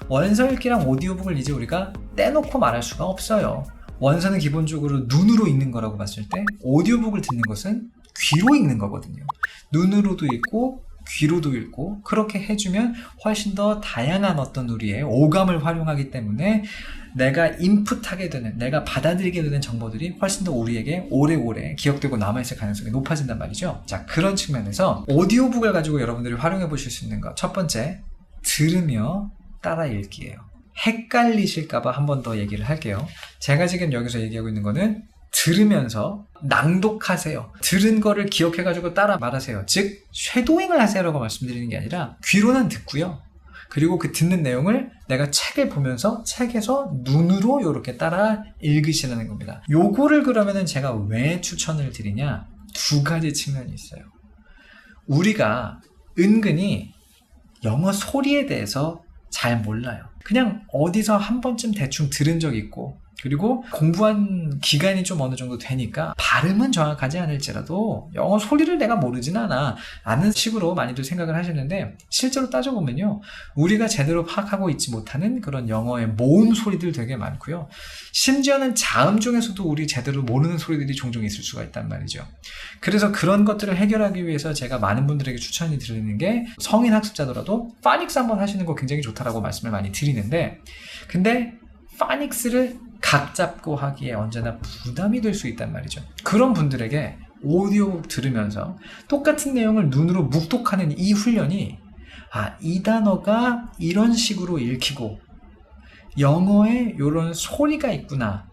원서 읽기랑 오디오북을 이제 우리가 떼놓고 말할 수가 없어요. 원서는 기본적으로 눈으로 읽는 거라고 봤을 때 오디오북을 듣는 것은 귀로 읽는 거거든요. 눈으로도 읽고 귀로도 읽고 그렇게 해주면 훨씬 더 다양한 어떤 우리의 오감을 활용하기 때문에 내가 인풋하게 되는, 내가 받아들이게 되는 정보들이 훨씬 더 우리에게 오래오래 기억되고 남아있을 가능성이 높아진단 말이죠. 자, 그런 측면에서 오디오북을 가지고 여러분들이 활용해 보실 수 있는 것, 첫 번째, 들으며 따라 읽기예요. 헷갈리실까봐 한 번 더 얘기를 할게요. 제가 지금 여기서 얘기하고 있는 거는 들으면서 낭독하세요. 들은 거를 기억해가지고 따라 말하세요. 즉 쉐도잉을 하세요라고 말씀드리는 게 아니라 귀로는 듣고요. 그리고 그 듣는 내용을 내가 책을 보면서 책에서 눈으로 이렇게 따라 읽으시라는 겁니다. 요거를 그러면은 제가 왜 추천을 드리냐? 두 가지 측면이 있어요. 우리가 은근히 영어 소리에 대해서 잘 몰라요. 그냥 어디서 한 번쯤 대충 들은 적 있고, 그리고 공부한 기간이 좀 어느 정도 되니까 발음은 정확하지 않을지라도 영어 소리를 내가 모르진 않아 라는 식으로 많이들 생각을 하시는데, 실제로 따져보면요, 우리가 제대로 파악하고 있지 못하는 그런 영어의 모음 소리들 되게 많고요. 심지어는 자음 중에서도 우리 제대로 모르는 소리들이 종종 있을 수가 있단 말이죠. 그래서 그런 것들을 해결하기 위해서 제가 많은 분들에게 추천이 드리는 게, 성인 학습자더라도 파닉스 한번 하시는 거 굉장히 좋다라고 말씀을 많이 드리는데, 근데 파닉스를 각 잡고 하기에 언제나 부담이 될 수 있단 말이죠. 그런 분들에게 오디오북 들으면서 똑같은 내용을 눈으로 묵독하는 이 훈련이, 이 단어가 이런 식으로 읽히고 영어에 이런 소리가 있구나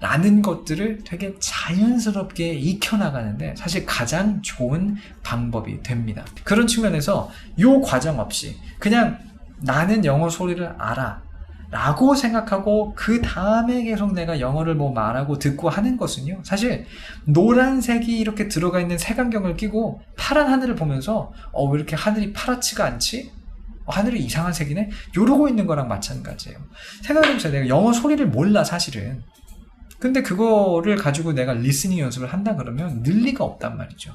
라는 것들을 되게 자연스럽게 익혀나가는데 사실 가장 좋은 방법이 됩니다. 그런 측면에서 이 과정 없이 그냥 나는 영어 소리를 알아 라고 생각하고 그 다음에 계속 내가 영어를 뭐 말하고 듣고 하는 것은요, 사실 노란색이 이렇게 들어가 있는 색안경을 끼고 파란 하늘을 보면서 왜 이렇게 하늘이 파랗지가 않지? 하늘이 이상한 색이네? 이러고 있는 거랑 마찬가지예요. 생각해보세요. 내가 영어 소리를 몰라 사실은. 근데 그거를 가지고 내가 리스닝 연습을 한다 그러면 늘 리가 없단 말이죠.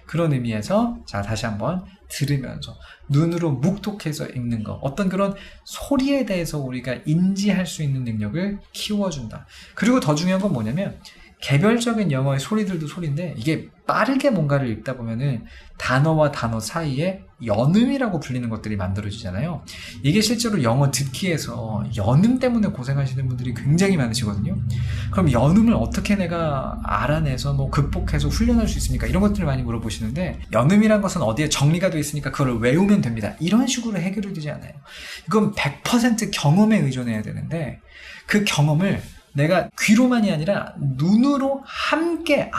그런 의미에서 자, 다시 한번 들으면서 눈으로 묵독해서 읽는 거, 어떤 그런 소리에 대해서 우리가 인지할 수 있는 능력을 키워준다. 그리고 더 중요한 건 뭐냐면, 개별적인 영어의 소리들도 소리인데 이게 빠르게 뭔가를 읽다 보면은 단어와 단어 사이에 연음이라고 불리는 것들이 만들어지잖아요. 이게 실제로 영어 듣기에서 연음 때문에 고생하시는 분들이 굉장히 많으시거든요. 그럼 연음을 어떻게 내가 알아내서 뭐 극복해서 훈련할 수 있습니까? 이런 것들을 많이 물어보시는데, 연음이란 것은 어디에 정리가 되어 있으니까 그걸 외우면 됩니다. 이런 식으로 해결이 되지 않아요. 이건 100% 경험에 의존해야 되는데, 그 경험을 내가 귀로만이 아니라 눈으로 함께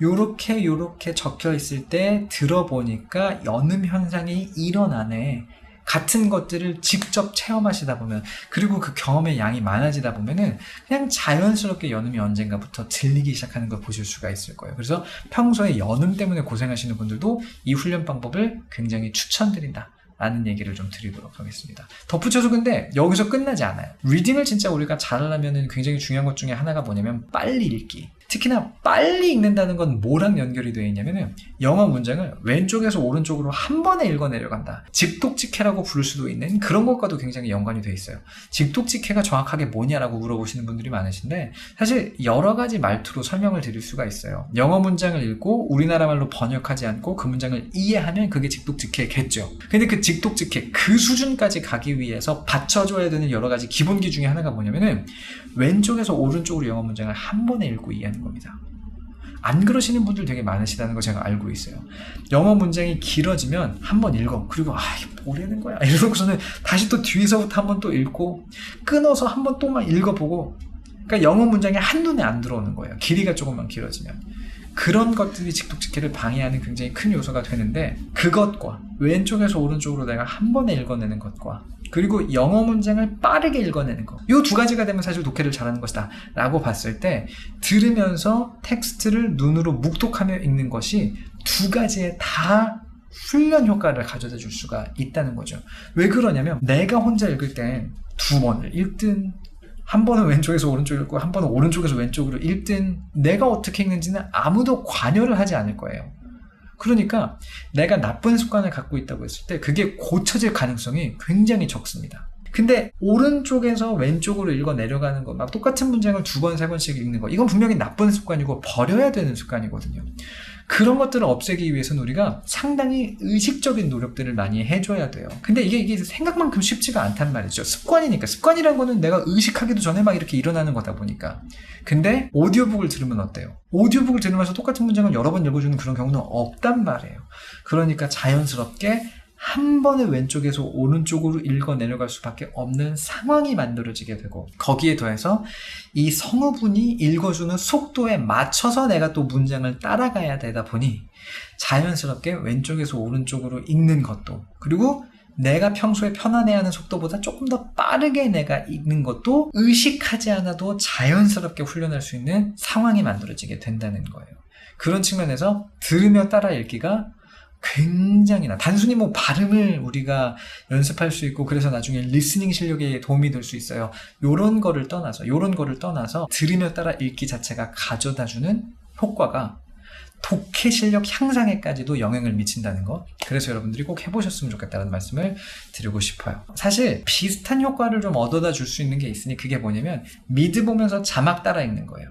요렇게 적혀 있을 때 들어보니까 연음 현상이 일어나네 같은 것들을 직접 체험하시다 보면, 그리고 그 경험의 양이 많아지다 보면은 그냥 자연스럽게 연음이 언젠가부터 들리기 시작하는 걸 보실 수가 있을 거예요. 그래서 평소에 연음 때문에 고생하시는 분들도 이 훈련 방법을 굉장히 추천드린다 라는 얘기를 좀 드리도록 하겠습니다. 덧붙여서 근데 여기서 끝나지 않아요. 리딩을 진짜 우리가 잘하려면 굉장히 중요한 것 중에 하나가 뭐냐면 빨리 읽기. 특히나 빨리 읽는다는 건 뭐랑 연결이 되어 있냐면은, 영어 문장을 왼쪽에서 오른쪽으로 한 번에 읽어내려간다. 직독직해라고 부를 수도 있는 그런 것과도 굉장히 연관이 되어 있어요. 직독직해가 정확하게 뭐냐라고 물어보시는 분들이 많으신데, 사실 여러 가지 말투로 설명을 드릴 수가 있어요. 영어 문장을 읽고 우리나라 말로 번역하지 않고 그 문장을 이해하면 그게 직독직해겠죠. 근데 그 직독직해, 그 수준까지 가기 위해서 받쳐줘야 되는 여러 가지 기본기 중에 하나가 뭐냐면은, 왼쪽에서 오른쪽으로 영어 문장을 한 번에 읽고 이해하는 겁니다. 안 그러시는 분들 되게 많으시다는 거 제가 알고 있어요. 영어 문장이 길어지면 한 번 읽어. 그리고 이게 뭐라는 거야? 이러고서는 다시 또 뒤에서부터 한 번 또 읽고, 끊어서 한 번 또만 읽어보고, 그러니까 영어 문장이 한눈에 안 들어오는 거예요. 길이가 조금만 길어지면. 그런 것들이 직독직해를 방해하는 굉장히 큰 요소가 되는데, 그것과 왼쪽에서 오른쪽으로 내가 한 번에 읽어내는 것과, 그리고 영어 문장을 빠르게 읽어내는 것, 이 두 가지가 되면 사실 독해를 잘하는 것이다 라고 봤을 때, 들으면서 텍스트를 눈으로 묵독하며 읽는 것이 두 가지에 다 훈련 효과를 가져다 줄 수가 있다는 거죠. 왜 그러냐면, 내가 혼자 읽을 땐 두 번을 읽든, 한 번은 왼쪽에서 오른쪽으로 읽고 한 번은 오른쪽에서 왼쪽으로 읽든, 내가 어떻게 읽는지는 아무도 관여를 하지 않을 거예요. 그러니까 내가 나쁜 습관을 갖고 있다고 했을 때 그게 고쳐질 가능성이 굉장히 적습니다. 근데 오른쪽에서 왼쪽으로 읽어 내려가는 거, 막 똑같은 문장을 2번, 3번씩 읽는 거, 이건 분명히 나쁜 습관이고 버려야 되는 습관이거든요. 그런 것들을 없애기 위해서는 우리가 상당히 의식적인 노력들을 많이 해줘야 돼요. 근데 이게 생각만큼 쉽지가 않단 말이죠. 습관이니까. 습관이란 거는 내가 의식하기도 전에 막 이렇게 일어나는 거다 보니까. 근데 오디오북을 들으면 어때요? 오디오북을 들으면서 똑같은 문장을 여러 번 읽어주는 그런 경우는 없단 말이에요. 그러니까 자연스럽게 한 번에 왼쪽에서 오른쪽으로 읽어 내려갈 수밖에 없는 상황이 만들어지게 되고, 거기에 더해서 이 성우분이 읽어주는 속도에 맞춰서 내가 또 문장을 따라가야 되다 보니 자연스럽게 왼쪽에서 오른쪽으로 읽는 것도, 그리고 내가 평소에 편안해하는 속도보다 조금 더 빠르게 내가 읽는 것도 의식하지 않아도 자연스럽게 훈련할 수 있는 상황이 만들어지게 된다는 거예요. 그런 측면에서 들으며 따라 읽기가 굉장히 단순히 뭐 발음을 우리가 연습할 수 있고 그래서 나중에 리스닝 실력에 도움이 될 수 있어요. 요런 거를 떠나서 들으며 따라 읽기 자체가 가져다주는 효과가 독해 실력 향상에까지도 영향을 미친다는 거. 그래서 여러분들이 꼭 해보셨으면 좋겠다는 말씀을 드리고 싶어요. 사실 비슷한 효과를 좀 얻어다 줄 수 있는 게 있으니 그게 뭐냐면 미드 보면서 자막 따라 읽는 거예요.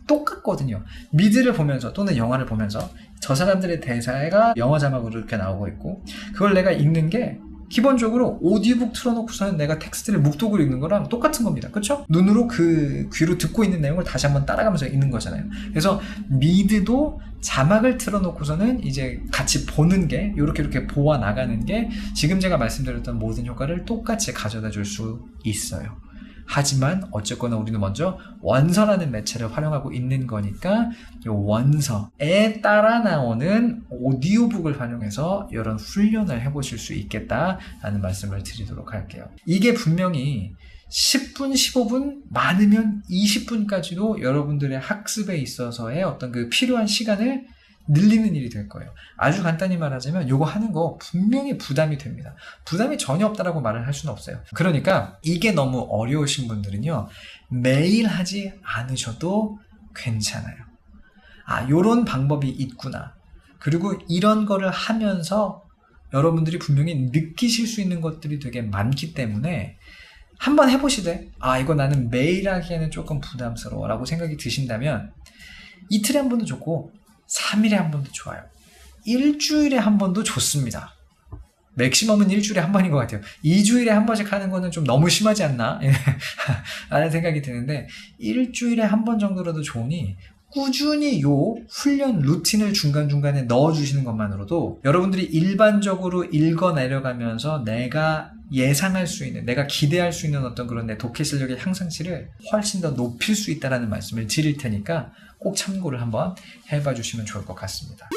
똑같거든요. 미드를 보면서 또는 영화를 보면서 저 사람들의 대사가 영어 자막으로 이렇게 나오고 있고, 그걸 내가 읽는 게 기본적으로 오디오북 틀어놓고서는 내가 텍스트를 묵독으로 읽는 거랑 똑같은 겁니다. 그렇죠? 눈으로 그 귀로 듣고 있는 내용을 다시 한번 따라가면서 읽는 거잖아요. 그래서 미드도 자막을 틀어놓고서는 이제 같이 보는 게 이렇게 보아 나가는 게 지금 제가 말씀드렸던 모든 효과를 똑같이 가져다 줄 수 있어요. 하지만 어쨌거나 우리는 먼저 원서라는 매체를 활용하고 있는 거니까 이 원서에 따라 나오는 오디오북을 활용해서 이런 훈련을 해보실 수 있겠다라는 말씀을 드리도록 할게요. 이게 분명히 10분, 15분, 많으면 20분까지도 여러분들의 학습에 있어서의 어떤 그 필요한 시간을 늘리는 일이 될 거예요. 아주 간단히 말하자면 요거 하는 거 분명히 부담이 됩니다. 부담이 전혀 없다라고 말을 할 수는 없어요. 그러니까 이게 너무 어려우신 분들은요, 매일 하지 않으셔도 괜찮아요. 요런 방법이 있구나. 그리고 이런 거를 하면서 여러분들이 분명히 느끼실 수 있는 것들이 되게 많기 때문에 한번 해보시되 이거 나는 매일 하기에는 조금 부담스러워 라고 생각이 드신다면 이틀에 한 번도 좋고 3일에 한 번도 좋아요. 일주일에 한 번도 좋습니다. 맥시멈은 일주일에 한 번인 것 같아요. 2주일에 한 번씩 하는 거는 좀 너무 심하지 않나? 라는 생각이 드는데 일주일에 한 번 정도라도 좋으니 꾸준히 요 훈련 루틴을 중간중간에 넣어주시는 것만으로도 여러분들이 일반적으로 읽어 내려가면서 내가 예상할 수 있는, 내가 기대할 수 있는 어떤 그런 내 독해 실력의 향상치를 훨씬 더 높일 수 있다는 말씀을 드릴 테니까 꼭 참고를 한번 해봐 주시면 좋을 것 같습니다.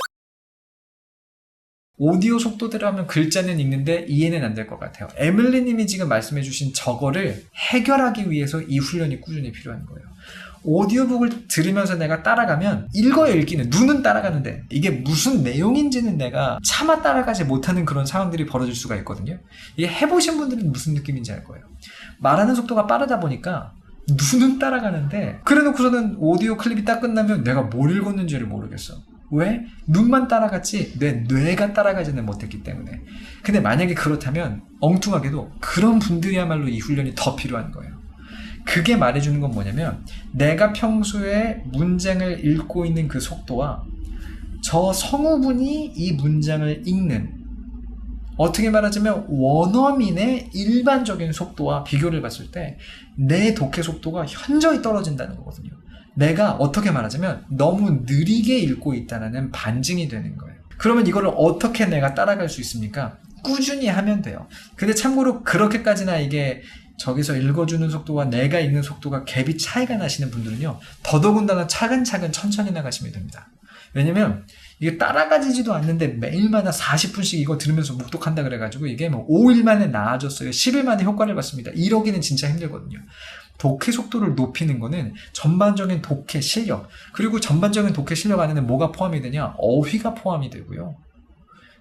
오디오 속도대로 하면 글자는 읽는데 이해는 안 될 것 같아요. 에밀리 님이 지금 말씀해 주신 저거를 해결하기 위해서 이 훈련이 꾸준히 필요한 거예요. 오디오북을 들으면서 내가 따라가면 읽어요, 읽기는. 눈은 따라가는데 이게 무슨 내용인지는 내가 차마 따라가지 못하는 그런 상황들이 벌어질 수가 있거든요. 이게 해보신 분들은 무슨 느낌인지 알 거예요. 말하는 속도가 빠르다 보니까 눈은 따라가는데 그래놓고서는 오디오 클립이 딱 끝나면 내가 뭘 읽었는지를 모르겠어. 왜? 눈만 따라갔지 내 뇌가 따라가지는 못했기 때문에. 근데 만약에 그렇다면 엉뚱하게도 그런 분들이야말로 이 훈련이 더 필요한 거예요. 그게 말해주는 건 뭐냐면 내가 평소에 문장을 읽고 있는 그 속도와 저 성우분이 이 문장을 읽는, 어떻게 말하자면 원어민의 일반적인 속도와 비교를 봤을 때 내 독해 속도가 현저히 떨어진다는 거거든요. 내가 어떻게 말하자면 너무 느리게 읽고 있다는 반증이 되는 거예요. 그러면 이거를 어떻게 내가 따라갈 수 있습니까? 꾸준히 하면 돼요. 근데 참고로 그렇게까지나 이게 저기서 읽어주는 속도와 내가 읽는 속도가 갭이 차이가 나시는 분들은요, 더더군다나 차근차근 천천히 나가시면 됩니다. 왜냐면 이게 따라가지지도 않는데 매일마다 40분씩 이거 들으면서 묵독한다 그래가지고 이게 뭐 5일 만에 나아졌어요, 10일 만에 효과를 봤습니다, 이러기는 진짜 힘들거든요. 독해 속도를 높이는 거는 전반적인 독해 실력, 그리고 전반적인 독해 실력 안에는 뭐가 포함이 되냐? 어휘가 포함이 되고요.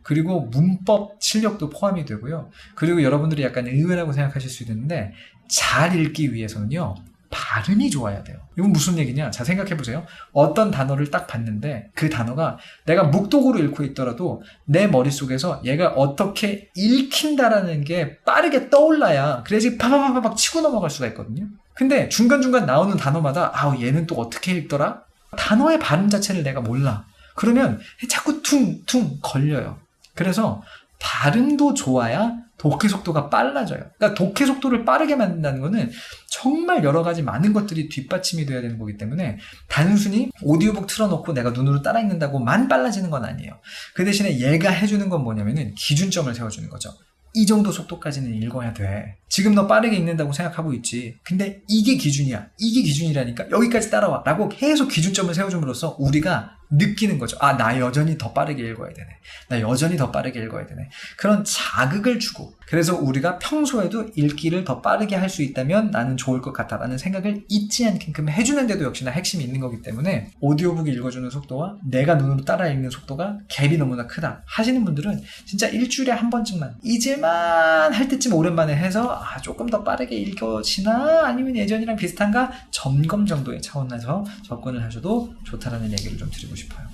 그리고 문법 실력도 포함이 되고요. 그리고 여러분들이 약간 의외라고 생각하실 수 있는데 잘 읽기 위해서는요, 발음이 좋아야 돼요. 이건 무슨 얘기냐? 자, 생각해보세요. 어떤 단어를 딱 봤는데 그 단어가 내가 묵독으로 읽고 있더라도 내 머릿속에서 얘가 어떻게 읽힌다라는 게 빠르게 떠올라야 그래야지 파파파박 치고 넘어갈 수가 있거든요. 근데 중간중간 나오는 단어마다 얘는 또 어떻게 읽더라? 단어의 발음 자체를 내가 몰라. 그러면 자꾸 퉁퉁 걸려요. 그래서 발음도 좋아야 독해 속도가 빨라져요. 그러니까 독해 속도를 빠르게 만든다는 거는 정말 여러 가지 많은 것들이 뒷받침이 돼야 되는 거기 때문에 단순히 오디오북 틀어놓고 내가 눈으로 따라 읽는다고만 빨라지는 건 아니에요. 그 대신에 얘가 해주는 건 뭐냐면은 기준점을 세워주는 거죠. 이 정도 속도까지는 읽어야 돼. 지금 너 빠르게 읽는다고 생각하고 있지. 근데 이게 기준이야. 이게 기준이라니까 여기까지 따라와. 라고 계속 기준점을 세워줌으로써 우리가 느끼는 거죠. 나 여전히 더 빠르게 읽어야 되네. 나 여전히 더 빠르게 읽어야 되네. 그런 자극을 주고 그래서 우리가 평소에도 읽기를 더 빠르게 할 수 있다면 나는 좋을 것 같아 라는 생각을 잊지 않게끔 해주는데도 역시나 핵심이 있는 거기 때문에 오디오북 읽어주는 속도와 내가 눈으로 따라 읽는 속도가 갭이 너무나 크다 하시는 분들은 진짜 일주일에 한 번쯤만 잊을만 할 때쯤 오랜만에 해서 조금 더 빠르게 읽어지나 아니면 예전이랑 비슷한가 점검 정도의 차원에서 접근을 하셔도 좋다라는 얘기를 좀 드리고 싶어요.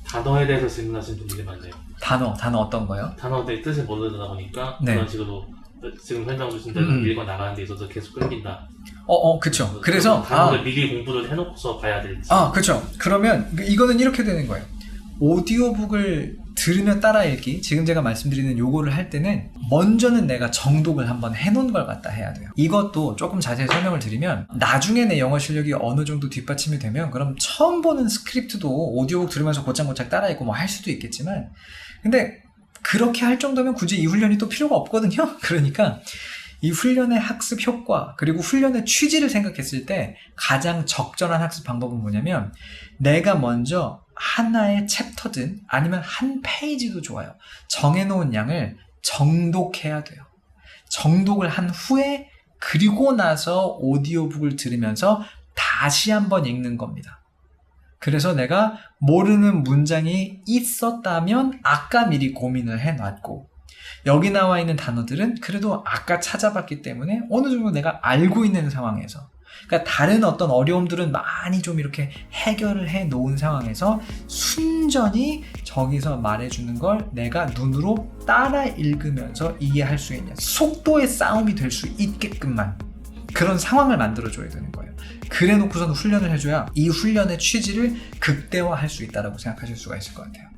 단어에 대해서 질문하시는 분들이 많네요. 단어 어떤 거요? 단어의 뜻을 모르다 보니까 네. 그런 식으로 지금 설명 주신 대로 읽어 나가는 데 있어서 계속 끊긴다. 그쵸. 그래서 단어를 미리 공부를 해놓고서 봐야 될지. 그쵸. 그러면 이거는 이렇게 되는 거예요. 오디오북을 들으며 따라 읽기, 지금 제가 말씀드리는 요거를 할 때는 먼저는 내가 정독을 한번 해놓은 걸 갖다 해야 돼요. 이것도 조금 자세히 설명을 드리면 나중에 내 영어 실력이 어느 정도 뒷받침이 되면 그럼 처음 보는 스크립트도 오디오북 들으면서 곧장곧장 따라 읽고 뭐 할 수도 있겠지만 근데 그렇게 할 정도면 굳이 이 훈련이 또 필요가 없거든요. 그러니까 이 훈련의 학습 효과 그리고 훈련의 취지를 생각했을 때 가장 적절한 학습 방법은 뭐냐면 내가 먼저 하나의 챕터든 아니면 한 페이지도 좋아요. 정해놓은 양을 정독해야 돼요. 정독을 한 후에 그리고 나서 오디오북을 들으면서 다시 한번 읽는 겁니다. 그래서 내가 모르는 문장이 있었다면 아까 미리 고민을 해놨고 여기 나와 있는 단어들은 그래도 아까 찾아봤기 때문에 어느 정도 내가 알고 있는 상황에서 그러니까 다른 어떤 어려움들은 많이 좀 이렇게 해결을 해 놓은 상황에서 순전히 저기서 말해주는 걸 내가 눈으로 따라 읽으면서 이해할 수 있는 속도의 싸움이 될 수 있게끔만 그런 상황을 만들어줘야 되는 거예요. 그래 놓고서는 훈련을 해줘야 이 훈련의 취지를 극대화할 수 있다고 생각하실 수가 있을 것 같아요.